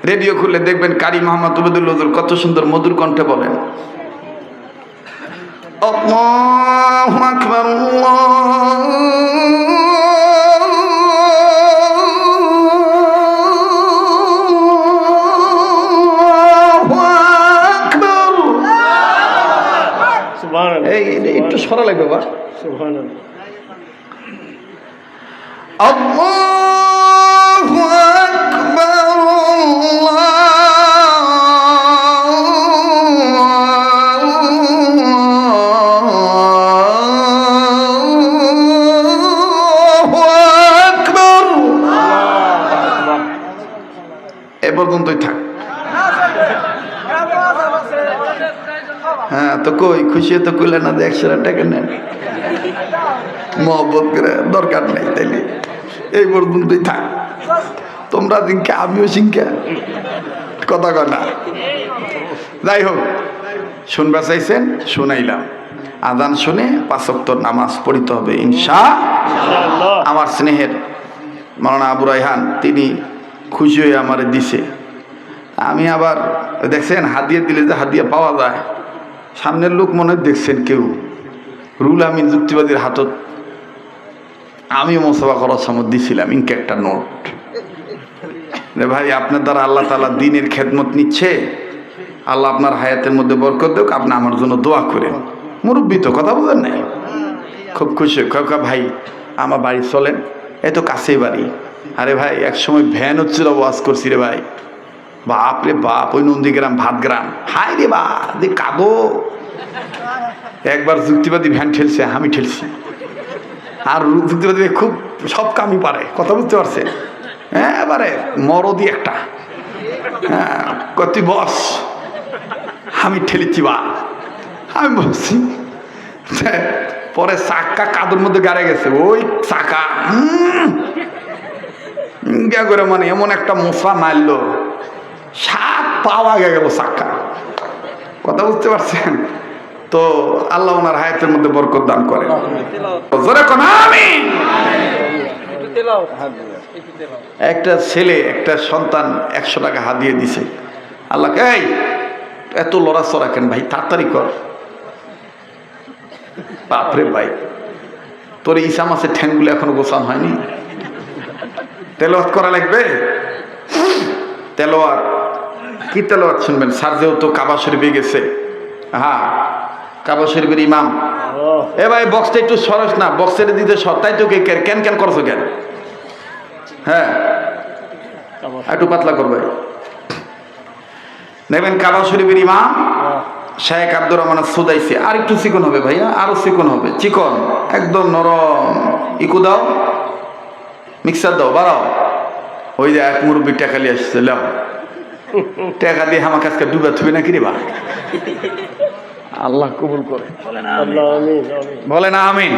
Radio খুলে দেখবেন কারি মোহাম্মদ উবেদুল হুজুর কত সুন্দর মধুর কণ্ঠে বলেন, আল্লাহু আকবার আল্লাহু আকবার। সুবহানাল্লাহ। এই একটু সরা লাগবে বাবা। সুবহানাল্লাহ। আল্লাহু আকবার আল্লাহু আকবার। এ পর্যন্তই থাক। হ্যাঁ তো কই খুশি তো কইলে না, 100 টাকা নেন, মহব্বত করে দরকার নেই, তাইলে এই পর্যন্তই থাক। তোমরা দিনকে আমিও সিংকা কথা কয় না। যাই হোক, শুনবা চাইছেন, শুনাইলাম। আজান শুনে 5 ওয়াক্ত নামাজ পড়িতে হবে ইনশাআল্লাহ। আমার স্নেহের মাওলানা আবু রায়হান তিনি খুশি হয়ে আমারে দিছে। আমি আবার দেখছেন হাদিয়া দিলে যে হাদিয়া পাওয়া যায়, সামনের লোক মনে দেখছেন কেউ রুল আমিন যুক্তিবাদীর হাতত আমি মোসাফা করার সময় দিছিলাম ইনকে একটা নোট, রে ভাই আপনার দ্বারা আল্লাহ তাআলা দ্বীনের খেদমত নিচ্ছে, আল্লাহ আপনার হায়াতের মধ্যে বরকত দেখ, আপনি আমার জন্য দোয়া করেন। মুরব্বী তো কথা বলেন নাই, খুব খুশি। কাকা ভাই আমার বাড়ি চলেন, এত কাছেই বাড়ি। আরে ভাই এক সময় ভ্যান হচ্ছিল, ওয়াজ করছি রে ভাই, বাপ রে বাপ, ওই নন্দীগ্রাম ভাতগ্রাম, হাই রে বা যে কাঁদো। একবার যুক্তিবাদী ভ্যান ঠেলছে, আমি ঠেলছি। আর যুক্তিবাদী খুব সব কামই পারে, কথা বুঝতে পারছে। হ্যাঁ এবারে মরদি একটা, হ্যাঁ কত বস, আমি ঠেলেছি বা, আমি বলছি। পরে চাক্কা কাদুর মধ্যে গাড়ে গেছে, ওই চাকা করে মানে এমন একটা মশা মারলো, 7 পাও আগে গেল চাক্কা, কথা বুঝতে পারছেন। তো আল্লাহ ওনার হায়াতের মধ্যে বরকত দান করে। একটা ছেলে একটা সন্তান 100 টাকা হাদিয়ে দিছে। আল্লাহকে, এই এত লড়াচড়া কেন ভাই, তাড়াতাড়ি কর। বাপরে ভাই, তোর ঈসা মাসের ঠ্যাংগুলো এখনো গোছানো হয়নি, তেলাওয়াত করা লাগবে। তেলাওয়াত কি তেলাওয়াত শুনবেন? স্যার যেহেতু কাবা শরীফে গেছে, হ্যাঁ কাবা শরীফের ইমাম, এ ভাই বক্সটা একটু সরস না, বক্সের দিতে সর, তাই তো কেন কেন করছো কেন? হ্যাঁ একটু পাতলা করবে। দেখবেন কাবা শরীফের ইমাম শেখ আব্দুর রহমান সুদাইসি, আর একটু চিকন হবে ভাইয়া, আরো চিকন হবে, চিকন একদম নরম। ইকু দাও, মিক্সার দাও, বাড়াও। ওই যে এক মুরব্বী টাকা নিয়ে আসছে, লাও টাকা দিয়ে আমার কাছকে ডুবে থুবে নাকি রে বা। আল্লাহ কবুল করে, বলে না আমিন।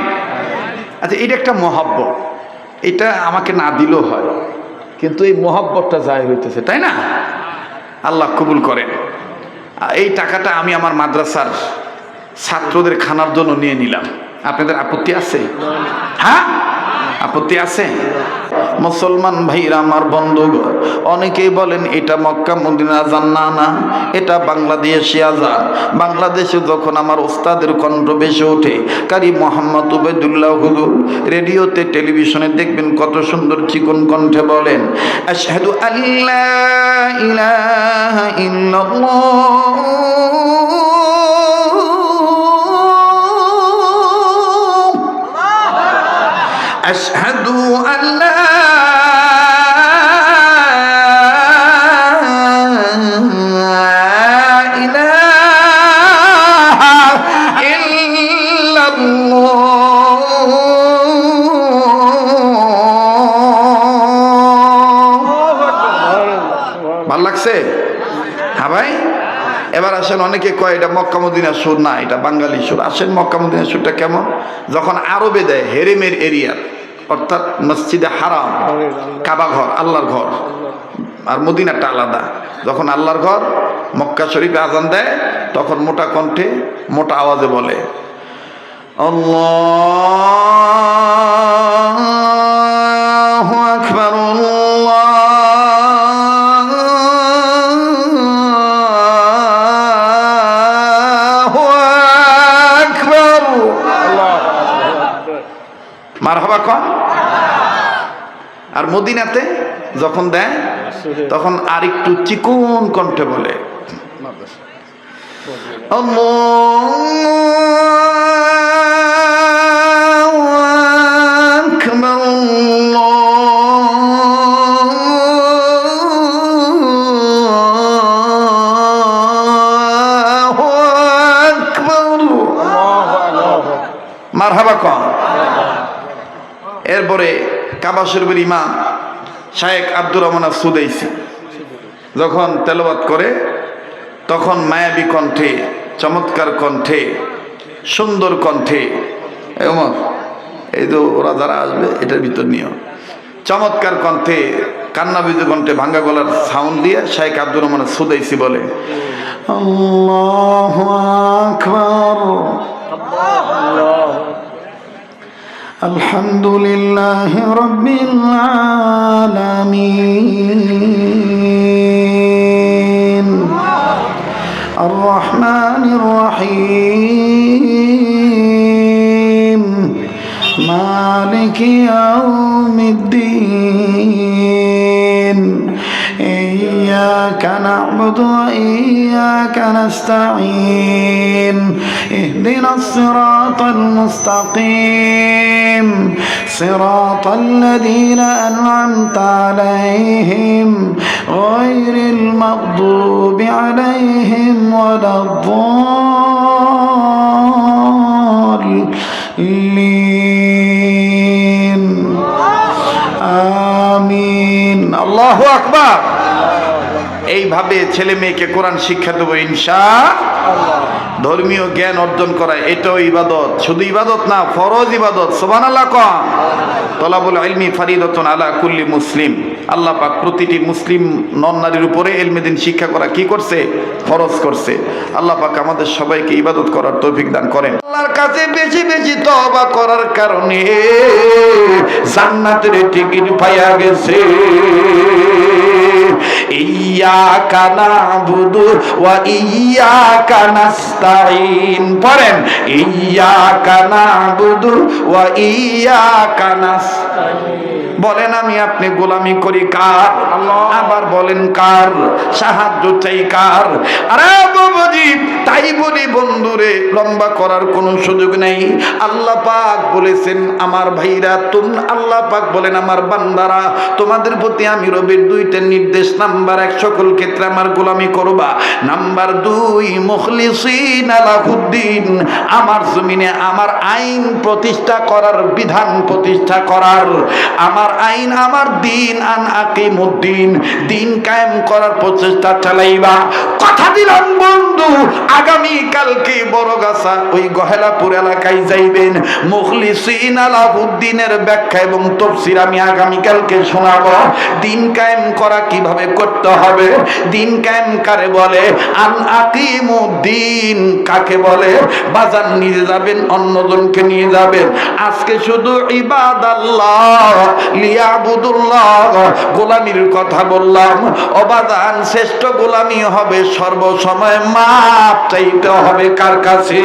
আচ্ছা এটা একটা মহব্বত, এটা আমাকে না দিলেও হয়, কিন্তু এই মহব্বতটা জাহির হইতেছে, তাই না? আল্লাহ কবুল করেন। এই টাকাটা আমি আমার মাদ্রাসার ছাত্রদের খানার জন্য নিয়ে নিলাম। আপনাদের আপত্তি আছে? হ্যাঁ আপত্তি আছে? মুসলমান ভাইরা আমার বন্ধুগণ, অনেকেই বলেন এটা মক্কা মদিনা আযান না, এটা বাংলাদেশি আযান। বাংলাদেশে যখন আমার ওস্তাদের কণ্ঠ ভেসে ওঠে, কারি মোহাম্মদ উবেদুল্লাহ হুজুর রেডিওতে টেলিভিশনে দেখবেন কত সুন্দর চিকন কণ্ঠে বলেন, আশহাদু আল্লা ইলাহা ইল্লাল্লাহ আশহাদু আল্লা ভাল লাগছে? হ্যাঁ ভাই, এবার আসেন। অনেকে কয় এটা মক্কা মদিনার সুর, না এটা বাঙালি সুর। আসেন মক্কা মদিনার সুরটা কেমন? যখন আরবে দেয় হেরেমের এরিয়া, অর্থাৎ মসজিদে হারাম, কাবা ঘর, আল্লাহর ঘর, আর মদিনাটা আলাদা। যখন আল্লাহর ঘর মক্কা শরীফে আজান দেয়, তখন মোটা কণ্ঠে মোটা আওয়াজে বলে, আল্লাহু আকবার, আল্লাহু মদিনাতে যখন দেয় তখন আরেকটু চিকন কণ্ঠে বলে আল্লাহু আকবার আল্লাহু আকবার মারহাবা কম। এরপরে কাবা শরীফের ইমাম শায়েখ আব্দুর রহমান সুদাইসি যখন তেলাওয়াত করে তখন মায়াবী কণ্ঠে, চমৎকার কণ্ঠে, সুন্দর কণ্ঠে, এই তো ওরা যারা আসবে এটার ভিতর নিয়েও চমৎকার কণ্ঠে, কান্নাবিদ কণ্ঠে, ভাঙ্গা গলার সাউন্ড দিয়ে শায়েখ আব্দুর রহমান সুদাইসি বলে আল্লাহু আকবার আলহামদুলিল্লাহি রাব্বিল আলামিন আর রহমানির রহিম মালিকি ইয়াউমিদ্দিন ইয়্যাকা না'বুদু ওয়া ইয়্যাকা নাস্তাঈন ইহদিনাস সিরাতাল মুস্তাকিম সিরাতাল লাযীনা আন'আমতা আলাইহিম গায়রিল মাগদুবি আলাইহিম ওয়ালাদ-দাল্লিন আমিন। আল্লাহু আকবার। এইভাবে ছেলে মেয়েকে কোরআন শিক্ষা দেবো ইনশাআল্লাহ। ধর্মীয় জ্ঞান অর্জন করা এটাও ইবাদত, শুধু ইবাদত না, ফরজ ইবাদত। সুবহানাল্লাহ কম। তলাবুল ইলমি ফরিদাতুন আলা কুল্লি মুসলিম। আল্লাহ পাক প্রতিটি মুসলিম নন নারীর উপরে ইলমে দ্বীন শিক্ষা করা কি করছে? ফরজ করছে। আল্লাহ পাক আমাদের সবাইকে ইবাদত করার তৌফিক দান করেন। আল্লাহর কাছে বেশি বেশি তওবা করার কারণে জান্নাতের টিকিট পাইয়া গেছে। ইয়্যাকা না'বুদু ওয়া ইয়্যাকা নাস্তাঈন। পড়েন ইয়্যাকা না'বুদু ওয়া ইয়্যাকা নাস্তাঈন। বলেন আমি আপনি গোলামি করি কার? আবার বলেন কার? সাহায্য চাই কার? আরে বাবাজি, তাই বলি বন্ধুরে, লম্বা করার কোনো সুযোগ নেই। আল্লাহ পাক বলেছেন আমার ভাইরা, আল্লাহ পাক বলেন আমার বান্দারা, তোমাদের প্রতি আমি রবের দুইটা নির্দেশ। নাম্বার 1, সকল ক্ষেত্রে আমার গোলামি করবা। নাম্বার 2, মুখলিসিনা লাহুদ্দিন, আমার জমিনে আমার আইন প্রতিষ্ঠা করার, বিধান প্রতিষ্ঠা করার, আমার আইন, আমার দিন, আন আকিমুদ্দিন, দিন কায়েম করার প্রচেষ্টা চালাইবা। কথা দিলাম বন্ধু, আগামী কালকে বড়গাছা ওই গহেলাপুর এলাকায় যাইবেন। মুখলিসিনা লাহুদ্দিনের ব্যাখ্যা এবং তাফসীর আমি আগামী কালকে শোনাবো। দিন কায়েম করা কিভাবে করতে হবে, দিন কায়েম কারে বলে, আন আকিমুদ্দিন কাকে বলে, বাজার নিয়ে যাবেন, অন্যজনকে নিয়ে যাবেন। আজকে শুধু ইবাদাল্লাহ লিয়াবুদুল্লাহ, গোলামির কথা বললাম। অবাদান শ্রেষ্ঠ গোলামি হবে সর্বসময় মাপ চাইতে হবে কার কাছে?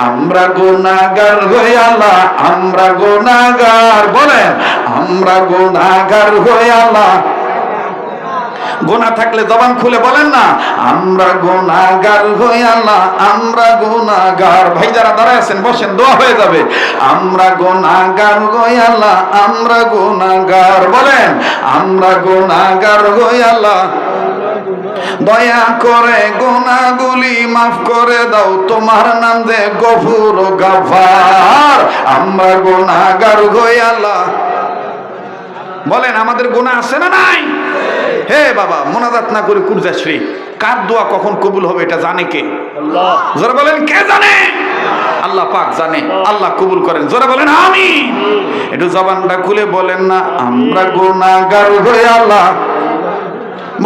আমরা গুনাহগার হই আল্লাহ, আমরা গুনাহগার। বলেন আমরা গুনাহগার হই আল্লাহ। গুনাহ থাকলে জবান খুলে বলেন না, আমরা গুনাহগার হই আল্লাহ, আমরা গুনাহগার। ভাই যারা দাঁড়ায় আছেন বসেন, দোয়া হয়ে যাবে। আমরা গুনাহগার হই আল্লাহ, আমরা গুনাহগার। বলেন আমরা গুনাহগার হই আল্লাহ, দয়া করে গুনাহগুলি মাফ করে দাও, তোমার নাম যে গফুর ও গাফার। আমরা গুনাহগার হই আল্লাহ। বলেন আমাদের গুনাহ আছে না নাই? হে বাবা, মোনাজাত না করে কুরজাশ্রী, কার দোয়া কখন কবুল হবে এটা জানে কে? আল্লাহ। জোরে বলেন কে জানে? আল্লাহ পাক জানে। আল্লাহ কবুল করেন। জোরে বলেন আমিন। একটু জবানটা খুলে বলেন না, আমরা গুনাহগার হই আল্লাহ।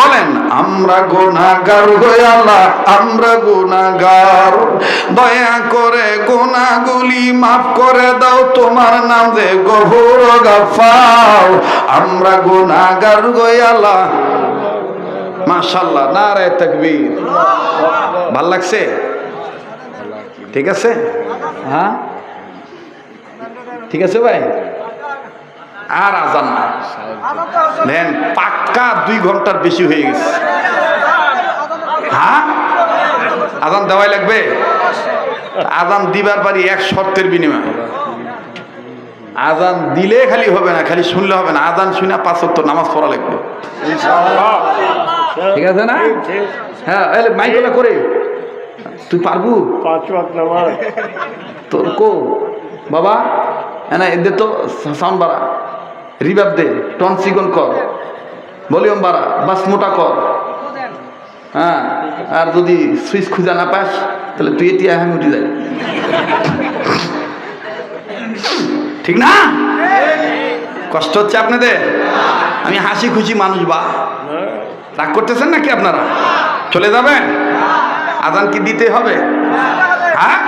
বলেন আমরা গুনাহগার হই আল্লাহ, আমরা গুনাহগার। দয়া করে গুনাহগুলি মাফ করে দাও, তোমার নাম যে গফুর ও গাফফার। আমরা গুনাহগার হই আল্লাহ। মাশাআল্লাহ, নারে তাকবীর। ভাল লাগছে? ঠিক আছে? হ্যাঁ ঠিক আছে ভাই। আর আজান না দেন, পাক্কা 2 ঘন্টার বেশি হয়ে গেছে। হ্যাঁ, আজান দেওয়াই লাগবে। আজান দিবার পারি এক শর্তের বিনিময়ে। আজান দিলে খালি হবে না, খালি শুনলে হবে না, আজান শুনে 5 ওয়াক্ত নামাজ পড়া লাগবে। ঠিক আছে না? হ্যাঁ, মাইকলা করে তুই পারবু 5 ওয়াক্ত নামাজ তোর কো বাবা না, এদের তো সাউন্ড বাড়া, রিভাব দে, টন চিকন কর, ভলিউম বাড়া, বাস মোটা কর। হ্যাঁ, আর যদি সুইচ খুঁজে না পাস তাহলে তুই এটি আমি উঠে যাই। ঠিক না? কষ্ট হচ্ছে আপনাদের? আমি হাসি খুশি মানুষ, বা রাগ করতেছেন নাকি আপনারা? চলে যাবেন? আজান কি দিতে হবে? হ্যাঁ,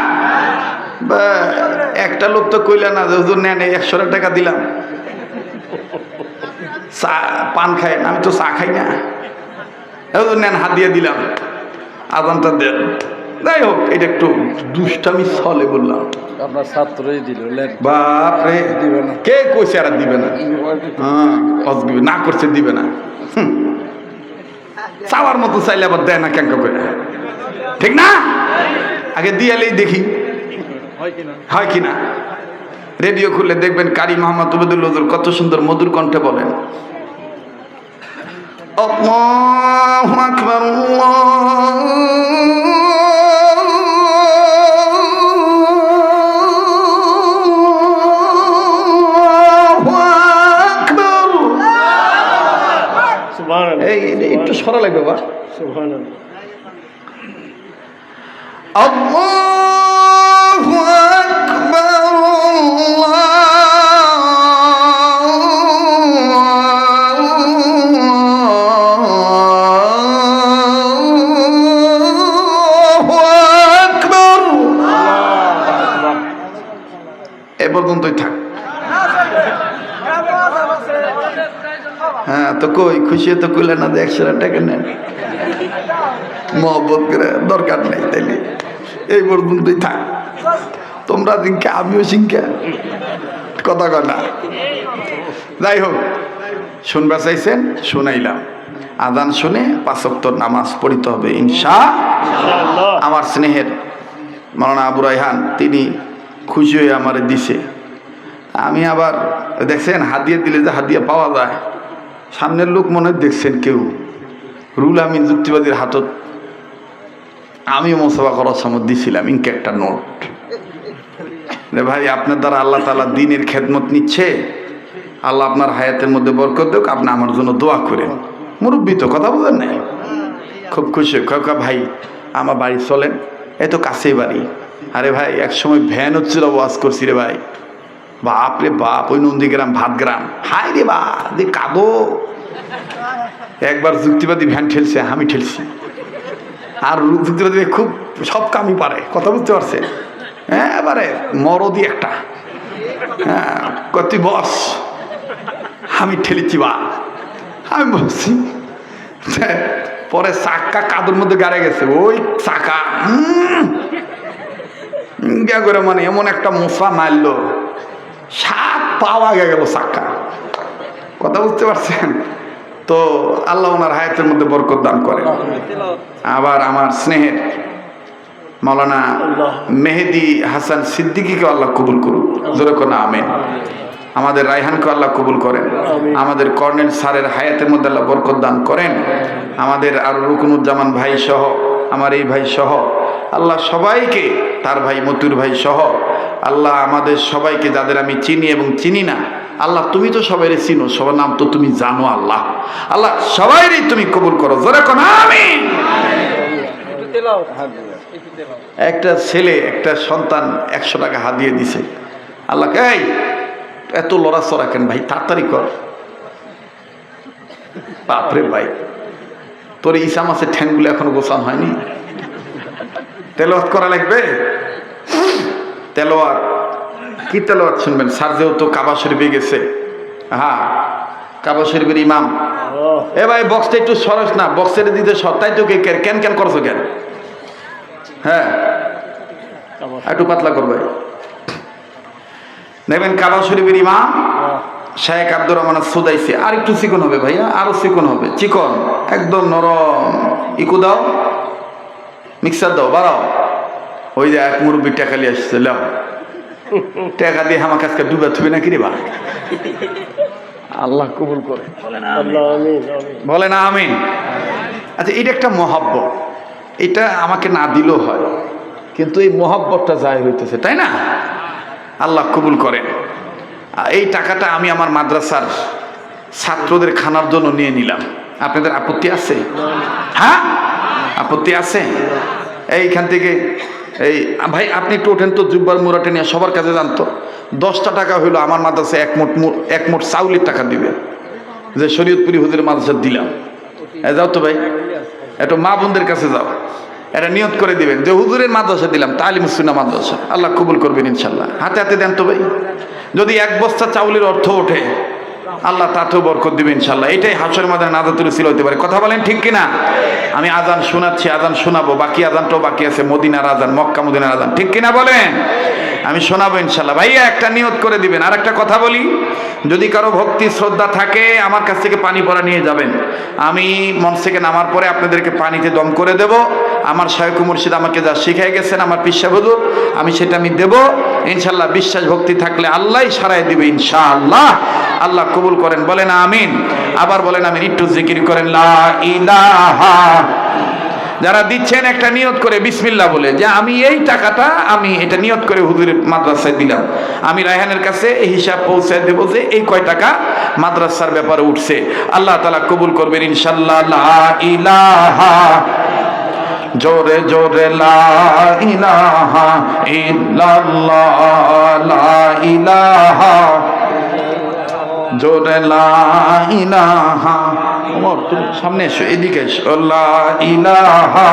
একটা লোক তো কইলা না যে হুজুর নেন 100 টাকা দিলাম, চা পান খাই, আমি তো চা খাই না, হুজুর নেন হাত দিয়ে দিলাম, আজানটা দেন। যাই হোক, এটা একটু দুষ্টামি চলে বললাম। আপনার ছাত্রই দিল বাপরে, কে কইছে আর দিবে না? হ্যাঁ, না করছে দিবে না। চাওয়ার মতো চাইলে আবার দেয় না কেন করে? ঠিক না? আগে দিয়ালেই দেখি হয় কিনা। রেডিও খুলে দেখবেন কারি মোহাম্মদ উবেদুল হুজুর কত সুন্দর মধুর কণ্ঠে বলেন, আল্লাহু আকবার, একটু সরা লাগবে বা আল্লাহু আকবার, আল্লাহু আকবার। এ পর্যন্তই থাক। হ্যাঁ, তো কই খুশি তো কইলে না যে 100 টাকা নেন, মহব্বত করে দরকার নেই। তাইলে এই পর্যন্তই থাক। তোমরা সিংকা, আমিও সিংকা, কথা কথা। যাই হোক, শুনবা চাইছেন, শুনাইলাম। আজান শুনে 5 ওয়াক্ত নামাজ পড়িতে হবে ইনশাআল্লাহ। আমার স্নেহের মাওলানা আবু রায়হান তিনি খুশি হয়ে আমারে দিছে। আমি আবার দেখছেন হাদিয়া দিলে যে হাদিয়া পাওয়া যায়, সামনের লোক মনে দেখছেন কেউ, রুল আমিন যুক্তিবাদীর হাতত আমি মোসাফা করার সময় দিছিলাম ইনকে একটা নোট, রে ভাই আপনার দ্বারা আল্লাহ তাআলা দ্বীনের খেদমত নিচ্ছে, আল্লাহ আপনার হায়াতের মধ্যে বরকত দেখ, আপনি আমার জন্য দোয়া করেন। মুরব্বী তো কথা বলেন নাই, খুব খুশি। কাকা ভাই আমার বাড়ি চলেন, এত কাছেই বাড়ি। আরে ভাই এক সময় ভ্যান হচ্ছিল, ওয়াজ করছি রে ভাই, বাপ রে বাপ, ওই নন্দীগ্রাম ভাতগ্রাম, হাই রে বা যে কাঁদো। একবার যুক্তিবাদী ভ্যান ঠেলছে, আমি ঠেলছি। আর যুক্তিবাদী খুব সব কামই পারে, কথা বুঝতে পারছে। হ্যাঁ, এবারে মরদি একটা, হ্যাঁ, কত বস, আমি ঠেলেছি বা আমি বলছি। পরে চাক্কা কাদুর মধ্যে গাড়ে গেছে, ওই চাকা করে মানে এমন একটা মশা মারলো, 7 পাও আগে গেল চাক্কা, কথা বুঝতে পারছেন? তো আল্লাহ ওনার হায়াতের মধ্যে বরকত দান করে। আবার আমার স্নেহের মাওলানা মেহেদি হাসান সিদ্দিকীকে আল্লাহ কবুল করুন, জোরে কোন আমিন। আমাদের রায়হানকে আল্লাহ কবুল করেন। আমাদের কর্নেল স্যারের হায়াতের মধ্যে আল্লাহ বরকত দান করেন। আমাদের আর রুকনুজ্জামান ভাই সহ, আমার এই ভাই সহ, আল্লাহ সবাইকে, তার ভাই মতুর ভাই সহ, আল্লাহ আমাদের সবাইকে, যাদের আমি চিনি এবং চিনি না, আল্লাহ তুমি তো সবাইরে চিনো, সবার নাম তো তুমি জানো, আল্লাহ আল্লাহ সবাইরই তুমি কবুল করো, জোরে কোন আমিন। একটা ছেলে, একটা সন্তান 100 টাকা হাদিয়া দিছে। আল্লাহকে, এই এত লড়াচড়া কেন ভাই, তাড়াতাড়ি কর। বাপরে ভাই, তোর ঈসা মাসের ঠ্যাংগুলো এখনো গোছানো হয়নি, তেলাওয়াত করা লাগবে। তেলাওয়াত কি তেলাওয়াত শুনবেন? স্যার যেহেতু কাবা শরীফে গেছে, হ্যাঁ কাবা শরীফের ইমাম, এ ভাই বক্সটা একটু সরস না, বক্সের দিতে সত্তাই তো কেন কেন করছো কেন? হ্যাঁ, একটু পাতলা করবে। দেখবেন কাবা শরীফের ইমাম শেখ আব্দুর রহমান সুদাইছি। আর একটু চিকন হবে ভাইয়া, আরো চিকন হবে, চিকন একদম নরম। ইকু দাও, মিক্সার দাও, বাড়াও। ওই যে এক মুরব্বী টাকা নিয়ে আসছে, লাও টাকা দিয়ে আমার কাছকে ডুবে থুবে নাকি রে বা। আল্লাহ কবুল করে, বলে না আমিন। আচ্ছা, এটা একটা মহাব্বত, এটা আমাকে না দিলেও হয়, কিন্তু এই মহাব্বতটা যায় হইতেছে, তাই না? আল্লাহ কবুল করেন। এই টাকাটা আমি আমার মাদ্রাসার ছাত্রদের খানার জন্য নিয়ে নিলাম। আপনাদের আপত্তি আছে? হ্যাঁ, আপত্তি আছে? এইখান থেকে এই ভাই আপনি একটু ওঠেন তো, জুব্বার মুরাটে নিয়ে সবার কাছে জানতো 10টা টাকা হইলো আমার মাদ্রাসায় এক মোট চাউলের টাকা দিবে, যে শরীয়তপুরি হুজুরের মাদ্রাসা দিলাম। যাও তো ভাই, একটু মা বোনদের কাছে যাও, এটা নিয়ত করে দিবেন যে হুজুরের মাদ্রাসা দিলাম, তালিমুস সুন্নাহ মাদ্রাসা, আল্লাহ কবুল করবেন ইনশাল্লাহ। হাতে হাতে দেন তো ভাই। যদি 1 বস্তা চাউলের অর্থ ওঠে, আল্লাহ তাতেও বরকত দিবেন ইনশাল্লাহ। এটাই হাসরের মাঝে নাজাতুল উসিলা হতে পারে। কথা বলেন ঠিক কিনা? আমি আজান শোনাচ্ছি, আজান শোনাবো, বাকি আজানটাও বাকি আছে, মদিনার আজান, মক্কা মদিনার আজান, ঠিক কিনা বলেন? আমি শোনাবো ইনশাল্লাহ। ভাইয়া একটা নিয়ত করে দিবেন। আর একটা কথা বলি, যদি কারো ভক্তি শ্রদ্ধা থাকে আমার কাছ থেকে পানি পড়া নিয়ে যাবেন। আমি মঞ্চ থেকে নামার পরে আপনাদেরকে পানিতে দম করে দেব। আমার শায়খ মুর্শিদ আমাকে যা শিখাই গেছেন, আমার পিসা হুজুর, আমি সেটা আমি দেব ইনশাল্লাহ। বিশ্বাস ভক্তি থাকলে আল্লাহই সারাই দিবে ইনশাআল্লাহ। আল্লাহ কবুল করেন, বলেন আমিন। আবার বলেন আমিন। একটু জিকির করেন, লা ইলাহা। যারা দিচ্ছেন একটা নিয়ত করে বিসমিল্লাহ বলে, যে আমি এই টাকাটা আমি এটা নিয়ত করে হুজুরের মাদ্রাসায় দিলাম। আমি রায়হানের কাছে এই হিসাব পৌঁছায় দেবো যে এই কয় টাকা মাদ্রাসার ব্যাপারে উঠছে। আল্লাহ তাআলা কবুল করবেন ইনশাআল্লাহ। লা ইলাহা, জোরে জোরে লা ইলাহা ইল্লাল্লাহ, লা ইলাহা, জোরে লা ইলাহা। ওমর তুমি সামনে এসো, এদিকে এসো। লা ইলাহা,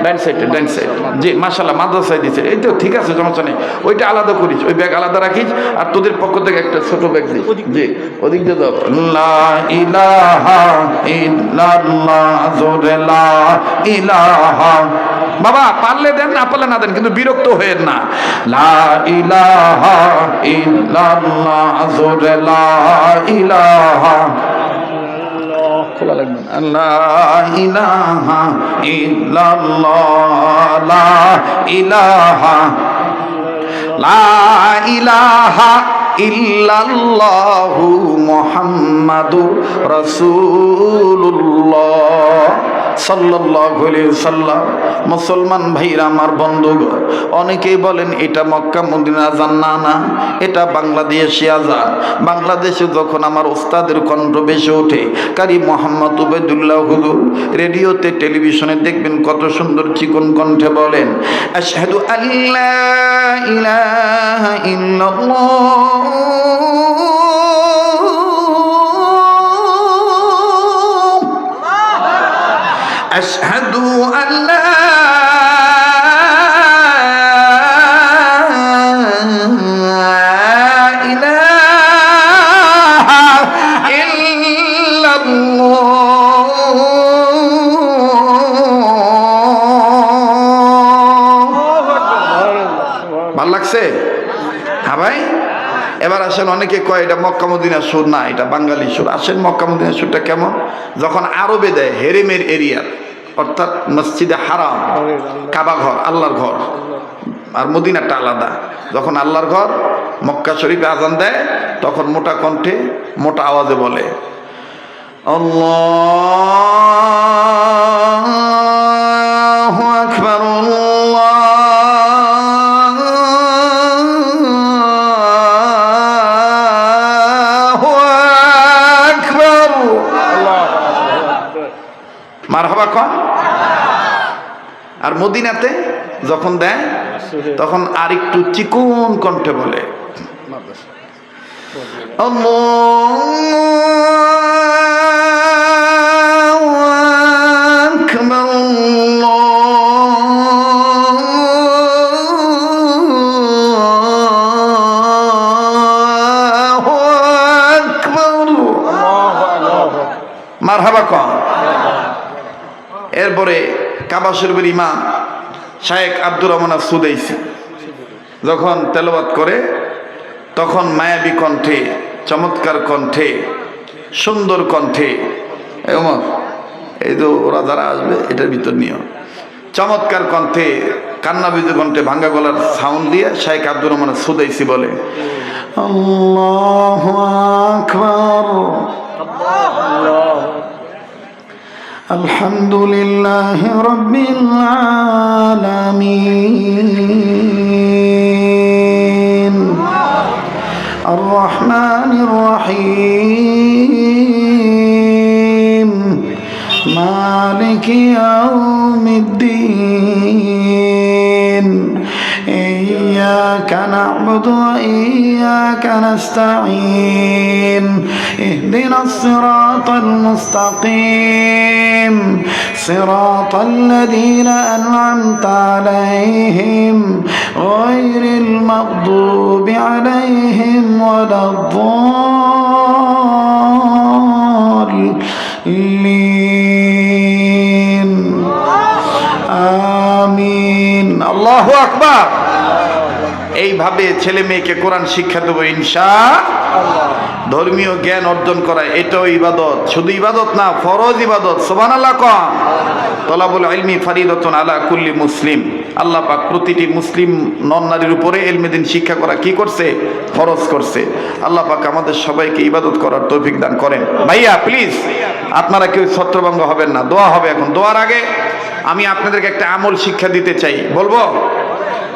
ডান সাইডে, ডান সাইড। জি মাশাআল্লাহ, মাদ্রাসায় দিছে, এই তো ঠিক আছে, সমস্যা নেই। ওইটা আলাদা করিস, ওই ব্যাগ আলাদা রাখিস, আর তোদের পক্ষ থেকে একটা ছোট ব্যাগ দিস। জি ওদিক দিয়ে দাও। লা ইলাহা ইল্লাল্লাহ, জোরে লা ইলাহা। বাবা পারলে দেন, না পারলে না দেন, কিন্তু বিরক্ত হয়েন না। লা ইলাহা ইল্লাল্লাহ, জোরে লা ইলাহা। খোলা লাগবে না। লা ইলাহা ইল্লাল্লাহ, লা ইলাহা, লা ইলাহা ইল্লাল্লাহু মুহাম্মাদুর রাসূলুল্লাহ সাল্লাল্লাহু আলাইহি ওয়াসাল্লাম। মুসলমান ভাইরা আমার, বন্ধুগণ, অনেকেই বলেন এটা মক্কা মদিনা আজান। না না, এটা বাংলাদেশি আজান। বাংলাদেশে যখন আমার ওস্তাদের কণ্ঠ বেশি ওঠে, কারি মোহাম্মদ উবাইদুল্লাহ হুজুর, রেডিওতে টেলিভিশনে দেখবেন কত সুন্দর চিকন কণ্ঠে বলেন, আশহাদু আল্লা ইলাহা ইল্লাল্লাহ, أشهد أن لا إله إلا الله। ভাল লাগছে? হ্যাঁ ভাই। এবার আসেন, অনেকে কয় এটা মক্কা মদিনার সুর। না, এটা বাঙালি সুর। আসেন, মক্কা মদিনার সুরটা কেমন? যখন আরবে দেয়, হেরেমের এরিয়া, অর্থাৎ মসজিদে হারাম, কাবা ঘর, আল্লাহর ঘর, আর মদিনাটা আলাদা। যখন আল্লাহর ঘর মক্কা শরীফে আজান দেয়, তখন মোটা কণ্ঠে মোটা আওয়াজে বলে, আল্লাহু আকবার, মারহাবা কন। আর মদিনাতে যখন দেয় তখন আর একটু চিকন কণ্ঠে বলে, আল্লাহু আকবার, আল্লাহু আকবার, মারহাবা কন। এরপরে কাবা শরীফের ইমাম শায়েখ আব্দুর রহমান সুদাইসি যখন তেলাওয়াত করে, তখন মায়াবী কণ্ঠে চমৎকার কণ্ঠে, সুন্দর কণ্ঠে, এই তো ওরা যারা আসবে এটার ভিতর নিও, চমৎকার কণ্ঠে, কান্নাবিদ কণ্ঠে, ভাঙ্গা গলার সাউন্ড দিয়ে শেখ আব্দুর রহমান সুদাইসি বলে আল্লাহু আকবার, আলহামদুলিল্লাহি রাব্বিল আলামিন, আর রহমানির রহিম, মালিকি ইয়াউমিদ্দিন, ইয়্যাকা না'বুদু ওয়া ইয়্যাকা নাস্তাঈন, ইহদিনাস সিরাতাল মুস্তাকিম, সিরাতাল লাযীনা আন'আমতা আলাইহিম গায়রিল মাগদুবি আলাইহিম ওয়ালাদ-দাল্লিন। আমিন। আল্লাহু আকবার। এইভাবে ছেলে মেয়েকে কোরআন শিক্ষা দেবো ইনশাআল্লাহ। ধর্মীয় জ্ঞান অর্জন করা এটাও ইবাদত, শুধু ইবাদত না, ফরজ ইবাদত। সুবহানাল্লাহ কম। তলাবুল ইলমি ফারিদাতুন আলা কুল্লি মুসলিম। আল্লাহ পাক প্রতিটি মুসলিম নন নারীর উপরে ইলমে দ্বীন শিক্ষা করা কি করছে? ফরজ করছে। আল্লাহ পাক আমাদের সবাইকে ইবাদত করার তৌফিক দান করেন। ভাইয়া প্লিজ আপনারা কেউ ছত্রভঙ্গ হবেন না, দোয়া হবে এখন। দোয়ার আগে আমি আপনাদেরকে একটা আমল শিক্ষা দিতে চাই, বলবো?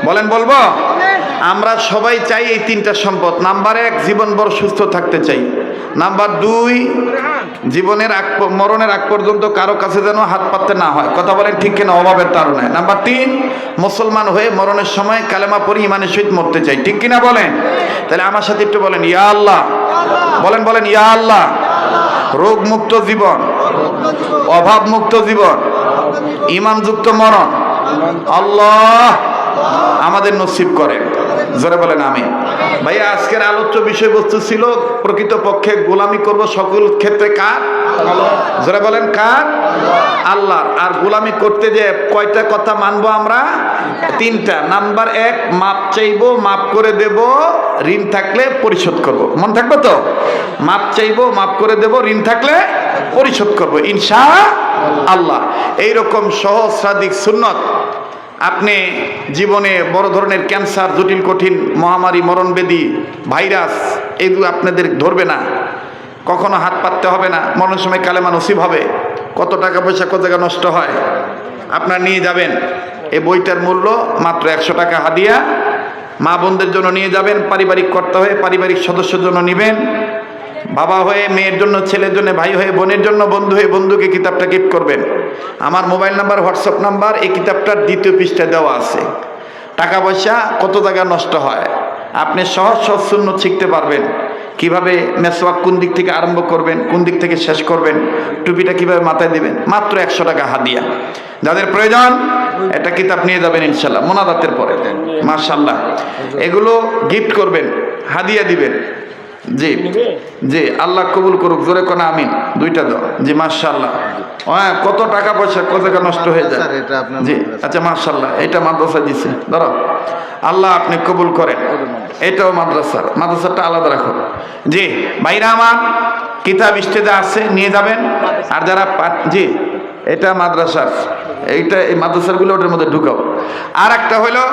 বলেন বলবো? আমরা সবাই চাই এই তিনটা সম্পদ। নাম্বার 1, জীবনভর সুস্থ থাকতে চাই। নাম্বার 2, জীবনের মরণের আগ পর্যন্ত কারো কাছে যেন হাত পাততে না হয়। কথা বলেন ঠিক কিনা? অভাবের তাড়নায়। নাম্বার 3, মুসলমান হয়ে মরণের সময় কালেমা পড়ে ইমানের সহিত মরতে চাই। ঠিক কিনা বলেন? তাহলে আমার সাথে একটু বলেন ইয়া আল্লাহ। বলেন বলেন ইয়া আল্লাহ। রোগ মুক্ত জীবন, অভাব মুক্ত জীবন, ঈমানযুক্ত মরণ আল্লাহ আমাদের নসিব করেন। জোরে বলেন আমিন। ভাইয়া আজকের আলোচ্য বিষয়বস্তু ছিল প্রকৃতপক্ষে গোলামি করব সকল ক্ষেত্রে কার? জোরে বলেন কার? আল্লাহ। আর গোলামি করতে যে কয়টা কথা মানবো আমরা? 3টা। নাম্বার 1, মাপ চাইবো, মাপ করে দেব, ঋণ থাকলে পরিশোধ করব। মন থাকবে তো? মাপ চাইবো, মাপ করে দেব, ঋণ থাকলে পরিশোধ করব ইনশাআল্লাহ। এইরকম সহস্রাধিক সুন্নত আপনি জীবনে বড় ধরনের ক্যান্সার, জটিল কঠিন মহামারী, মরণবেদী, ভাইরাস এগুলো আপনাদের ধরবে না, কখনো হাত পাততে হবে না। মরণের সময় কালেমা নসিব হবে। কত টাকা পয়সা কত জায়গা নষ্ট হয় আপনারা নিয়ে যাবেন। এই বইটার মূল্য মাত্র 100 টাকা হাদিয়া। মা বোনদের জন্য নিয়ে যাবেন, পারিবারিক কর্তা হয়ে পারিবারিক সদস্যের জন্য নেবেন, বাবা হয়ে মেয়ের জন্য, ছেলের জন্য, ভাই হয়ে বোনের জন্য, বন্ধু হয়ে বন্ধুকে কিতাবটা গিফট করবেন। আমার মোবাইল নাম্বার, হোয়াটসঅ্যাপ নাম্বার এই কিতাবটার 2য় পৃষ্ঠায় দেওয়া আছে। টাকা পয়সা কত জায়গা নষ্ট হয়, আপনি সহজ সহজ সুন্নত শিখতে পারবেন। কিভাবে মেসওয়াক কোন দিক থেকে আরম্ভ করবেন, কোন দিক থেকে শেষ করবেন, টুপিটা কিভাবে মাথায় দিবেন, মাত্র 100 টাকা হাদিয়া। যাদের প্রয়োজন একটা কিতাব নিয়ে যাবেন ইনশাল্লাহ, মোনাজাতের পরে। মাশাআল্লাহ, এগুলো গিফট করবেন, হাদিয়া দিবেন। জি জি, আল্লাহ কবুল করুক। জোরে কোন আমিন। 2টা দাও। জি মাশাআল্লাহ। হ্যাঁ, কত টাকা পয়সা কত টাকা নষ্ট হয়ে যায়। জি আচ্ছা মাশাআল্লাহ, এটা মাদ্রাসা দিছে, ধরো। আল্লাহ আপনি কবুল করেন। এটাও মাদ্রাসার, মাদ্রাসাটা আলাদা রাখো। জি ভাইরা আমার, কিতাব স্টেজে আছে, নিয়ে যাবেন। আর যারা জি, এটা মাদ্রাসার, এইটা এই মাদ্রাসারগুলো ওটার মধ্যে ঢুকাও। আর একটা হলো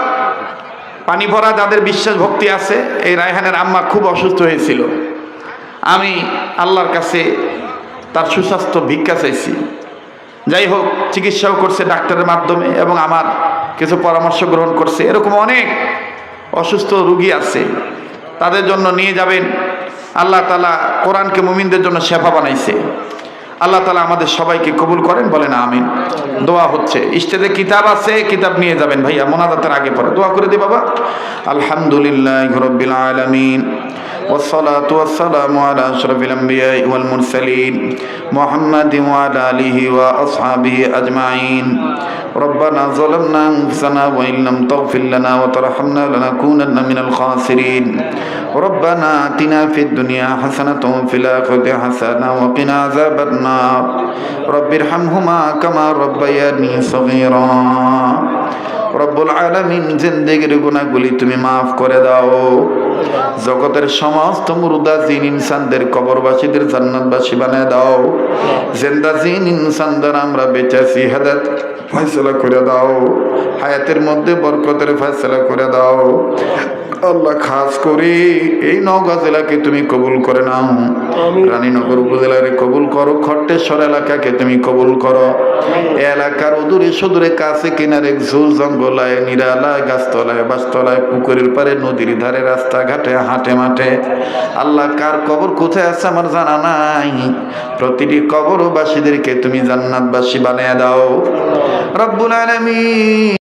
পানি ভরা যাদের বিশ্বাস ভক্তি আছে। এই রায়হানের আম্মা খুব অসুস্থ হয়েছিল, আমি আল্লাহর কাছে তার সুস্বাস্থ্য ভিক্ষা চাইছি। যাই হোক, চিকিৎসাও করছে ডাক্তারের মাধ্যমে এবং আমার কিছু পরামর্শ গ্রহণ করছে। এরকম অনেক অসুস্থ রোগী আছে, তাদের জন্য নিয়ে যাবেন। আল্লাহ তাআলা কোরআনকে মুমিনদের জন্য শেফা বানাইছে। আল্লাহ তাআলা আমাদের সবাইকে কবুল করেন, বলেন আমিন। দোয়া হচ্ছে, স্টেজে কিতাব আছে, কিতাব নিয়ে যাবেন ভাইয়া, মোনাজাতের আগে পরে দোয়া করে দিই বাবা। আলহামদুলিল্লাহি রাব্বিল আলামিন, والصلاة والسلام على أشرف الأنبياء والمرسلين محمد وعلى آله وأصحابه أجمعين. ربنا ظلمنا أنفسنا وإن لم تغفر لنا وترحمنا لنكونن من الخاسرين. ربنا آتنا في الدنيا حسنة وفي الآخرة حسنة وقنا عذاب النار. رب ارحمهما كما ربياني صغيرا. রব্বুল আলামিন, জিন্দেগির গুনাহগুলি তুমি মাফ করে দাও। জগতের সমস্ত মুর্দা জিন ইনসানদের কবরবাসীদের জান্নাতবাসী বানিয়ে দাও। জিন্দা জিন ইনসানদের আমরা বেঁচে আছি হেদায়েত ফয়সালা করে দাও, হায়াতের মধ্যে বরকতের ফয়সালা করে দাও। আল্লাহ খাস করে এই নওগাঁ জেলাকে তুমি কবুল করে নাও, রানীনগর উপজেলাকে কবুল করো, খট্টেশ্বর এলাকাকে তুমি কবুল করো। এ এলাকার অদূরে সুদূরে কাছে কিনারে ঝুল জঙ্গলায় নিরালায় গাছতলায় বাসতলায় পুকুরের পারে নদীর ধারে রাস্তাঘাটে হাটে মাঠে আল্লাহ কার কবর কোথায় আছে আমার জানা নাই, প্রতিটি কবরবাসীদেরকে তুমি জান্নাতবাসী বানিয়ে দাও রব্বুল আলামিন।